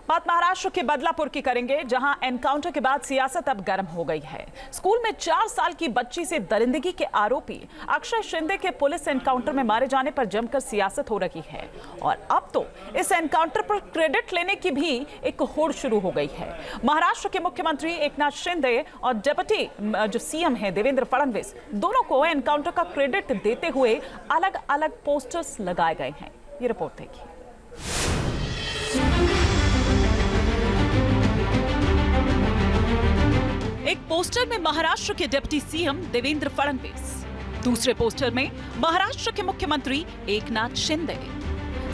बात महाराष्ट्र के बदलापुर की करेंगे, जहां एनकाउंटर के बाद सियासत अब गर्म हो गई है। स्कूल में 4 साल की बच्ची से दरिंदगी के आरोपी अक्षय शिंदे के पुलिस एनकाउंटर में मारे जाने पर जमकर सियासत हो रही है और अब तो इस एनकाउंटर पर क्रेडिट लेने की भी एक होड़ शुरू हो गई है। महाराष्ट्र के मुख्यमंत्री एकनाथ शिंदे और डिप्टी जो सीएम है देवेंद्र फडणवीस, दोनों को एनकाउंटर का क्रेडिट देते हुए अलग अलग पोस्टर्स लगाए गए हैं। ये रिपोर्ट देखिए। एक पोस्टर में महाराष्ट्र के डिप्टी सीएम देवेंद्र फडणवीस, दूसरे पोस्टर में महाराष्ट्र के मुख्यमंत्री एकनाथ शिंदे।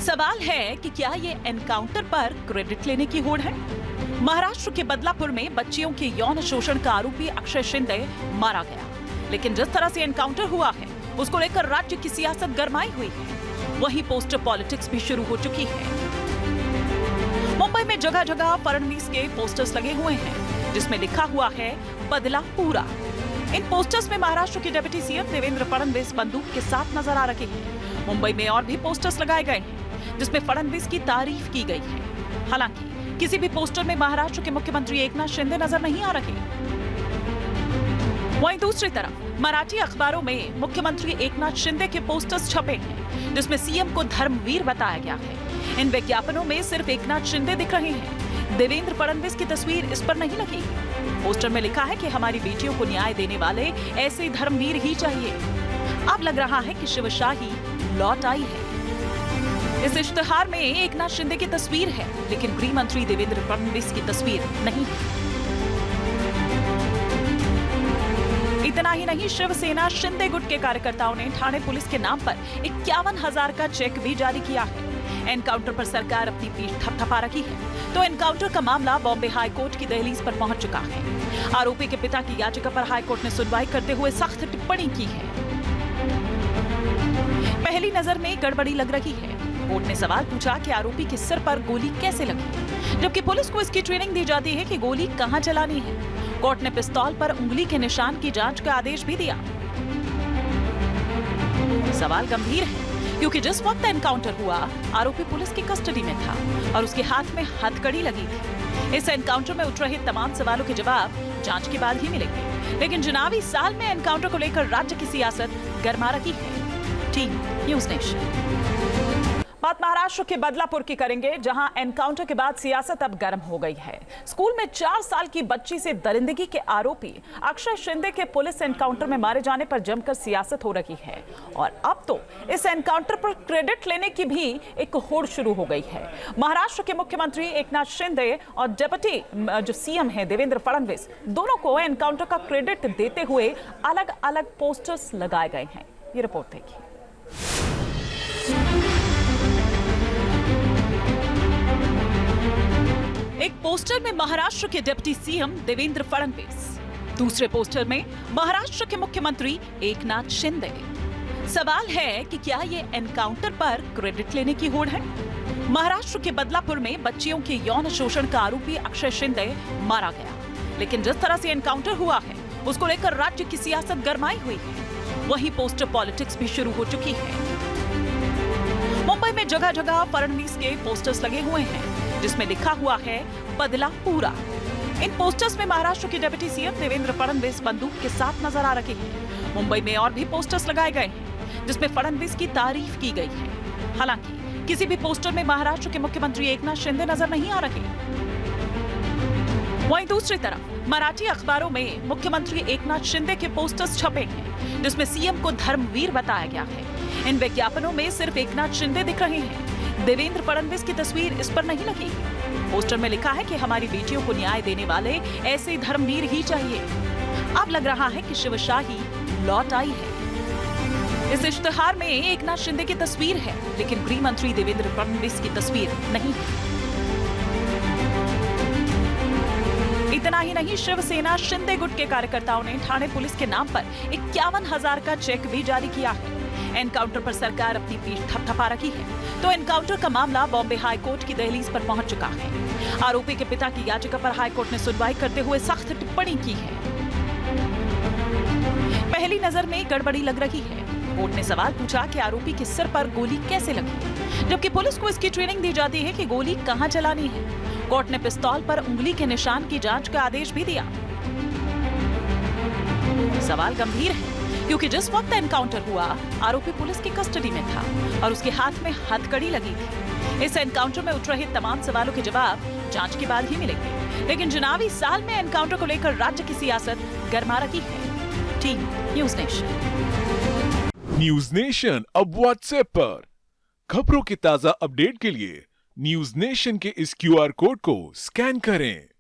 सवाल है कि क्या ये एनकाउंटर पर क्रेडिट लेने की होड़ है? महाराष्ट्र के बदलापुर में बच्चियों के यौन शोषण का आरोपी अक्षय शिंदे मारा गया, लेकिन जिस तरह से एनकाउंटर हुआ है उसको लेकर राज्य की सियासत गरमाई हुई है। वहीं पोस्टर पॉलिटिक्स भी शुरू हो चुकी है। मुंबई में जगह जगह फडणवीस के पोस्टर्स लगे हुए हैं जिसमें लिखा हुआ है बदला पूरा। इन पोस्टर्स में महाराष्ट्र के डिप्टी सीएम देवेंद्र फडणवीस बंदूक के साथ नजर आ रहे हैं। मुंबई में और भी पोस्टर्स लगाए गए हैं जिसमें फडणवीस की तारीफ की गई है। हालांकि किसी भी पोस्टर में महाराष्ट्र के मुख्यमंत्री एकनाथ शिंदे नजर नहीं आ रहे। वहीं दूसरी तरफ मराठी अखबारों में मुख्यमंत्री एकनाथ शिंदे के पोस्टर्स छपे हैं जिसमें सीएम को धर्मवीर बताया गया है। इन विज्ञापनों में सिर्फ एकनाथ शिंदे दिख रहे हैं, देवेंद्र फडणवीस की तस्वीर इस पर नहीं लगी। पोस्टर में लिखा है कि हमारी बेटियों को न्याय देने वाले ऐसे धर्मवीर ही चाहिए। अब लग रहा है कि शिवशाही लौट आई है। इस इश्तिहार में एकनाथ शिंदे की तस्वीर है, लेकिन गृह मंत्री देवेंद्र फडणवीस की तस्वीर नहीं है। इतना ही नहीं, शिवसेना शिंदे गुट के कार्यकर्ताओं ने ठाणे पुलिस के नाम पर 51,000 का चेक भी जारी किया है। एनकाउंटर पर सरकार अपनी पीठ थपथपा रही है तो एनकाउंटर का मामला बॉम्बे हाई कोर्ट की दहलीज पर पहुंच चुका है। आरोपी के पिता की याचिका पर हाई कोर्ट ने सुनवाई करते हुए सख्त टिप्पणी की है। पहली नजर में गड़बड़ी लग रही है। कोर्ट ने सवाल पूछा कि आरोपी के सिर पर गोली कैसे लगी, जबकि पुलिस को इसकी ट्रेनिंग दी जाती है कि गोली कहां चलानी है। कोर्ट ने पिस्तौल पर उंगली के निशान की जांच का आदेश भी दिया। सवाल गंभीर है क्योंकि जिस वक्त एनकाउंटर हुआ आरोपी पुलिस की कस्टडी में था और उसके हाथ में हथकड़ी लगी थी। इस एनकाउंटर में उठ रहे तमाम सवालों के जवाब जांच के बाद ही मिलेंगे, लेकिन चुनावी साल में एनकाउंटर को लेकर राज्य की सियासत गरमा रही है। Team news nation. बात महाराष्ट्र के बदलापुर की करेंगे, जहां एनकाउंटर के बाद सियासत अब गर्म हो गई है। स्कूल में 4 साल की बच्ची से दरिंदगी के आरोपी अक्षय शिंदे के पुलिस एनकाउंटर में मारे जाने पर जमकर सियासत हो रही है और अब तो इस एनकाउंटर पर क्रेडिट लेने की भी एक होड़ शुरू हो गई है। महाराष्ट्र के मुख्यमंत्री एकनाथ शिंदे और डिप्टी जो सीएम है देवेंद्र फडणवीस, दोनों को एनकाउंटर का क्रेडिट देते हुए अलग अलग पोस्टर्स लगाए गए हैं। ये रिपोर्ट देखिए। एक पोस्टर में महाराष्ट्र के डिप्टी सीएम देवेंद्र फडणवीस, दूसरे पोस्टर में महाराष्ट्र के मुख्यमंत्री एकनाथ शिंदे। सवाल है कि क्या ये एनकाउंटर पर क्रेडिट लेने की होड़ है? महाराष्ट्र के बदलापुर में बच्चियों के यौन शोषण का आरोपी अक्षय शिंदे मारा गया, लेकिन जिस तरह से एनकाउंटर हुआ है उसको लेकर राज्य की सियासत गरमाई हुई है। वहीं पोस्टर पॉलिटिक्स भी शुरू हो चुकी है। मुंबई में जगह जगह फडणवीस के पोस्टर्स लगे हुए हैं जिसमें लिखा हुआ है बदला पूरा। इन पोस्टर्स में महाराष्ट्र के डिप्टी सीएम देवेंद्र फडणवीस बंदूक के साथ नजर आ रहे हैं। मुंबई में और भी पोस्टर्स लगाए गए हैं जिसमें फडणवीस की तारीफ की गई है। हालांकि किसी भी पोस्टर में महाराष्ट्र के मुख्यमंत्री एकनाथ शिंदे नजर नहीं आ रहे। वहीं दूसरी तरफ मराठी अखबारों में मुख्यमंत्री एकनाथ शिंदे के पोस्टर्स छपे हैं जिसमें सीएम को धर्मवीर बताया गया है। इन विज्ञापनों में सिर्फ एकनाथ शिंदे दिख रहे हैं, देवेंद्र फडणवीस की तस्वीर इस पर नहीं लगी। पोस्टर में लिखा है कि हमारी बेटियों को न्याय देने वाले ऐसे धर्मवीर ही चाहिए। अब लग रहा है कि शिवशाही लौट आई है। इस इश्तिहार में एकनाथ शिंदे की तस्वीर है, लेकिन गृह मंत्री देवेंद्र फडणवीस की तस्वीर नहीं है। इतना ही नहीं, शिवसेना शिंदे गुट के कार्यकर्ताओं ने ठाणे पुलिस के नाम पर 51,000 का चेक भी जारी किया है। एनकाउंटर पर सरकार अपनी पीठ थपथपा रही है तो एनकाउंटर का मामला बॉम्बे हाई कोर्ट की दहलीज पर पहुंच चुका है। आरोपी के पिता की याचिका पर हाई कोर्ट ने सुनवाई करते हुए सख्त टिप्पणी की है। पहली नजर में गड़बड़ी लग रही है। कोर्ट ने सवाल पूछा कि आरोपी के सिर पर गोली कैसे लगी, जबकि पुलिस को इसकी ट्रेनिंग दी जाती है कि गोली कहां चलानी है। कोर्ट ने पिस्तौल पर उंगली के निशान की जांच का आदेश भी दिया। सवाल गंभीर है क्योंकि जिस वक्त एनकाउंटर हुआ आरोपी पुलिस की कस्टडी में था और उसके हाथ में हथकड़ी लगी थी। इस एनकाउंटर में उठ रहे तमाम सवालों के जवाब जांच के बाद ही मिलेंगे। लेकिन चुनावी साल में एनकाउंटर को लेकर राज्य की सियासत गर्मा रही है। Team news nation. News nation अब व्हाट्सएप पर खबरों के ताजा अपडेट के लिए न्यूज नेशन के इस QR कोड को स्कैन करें।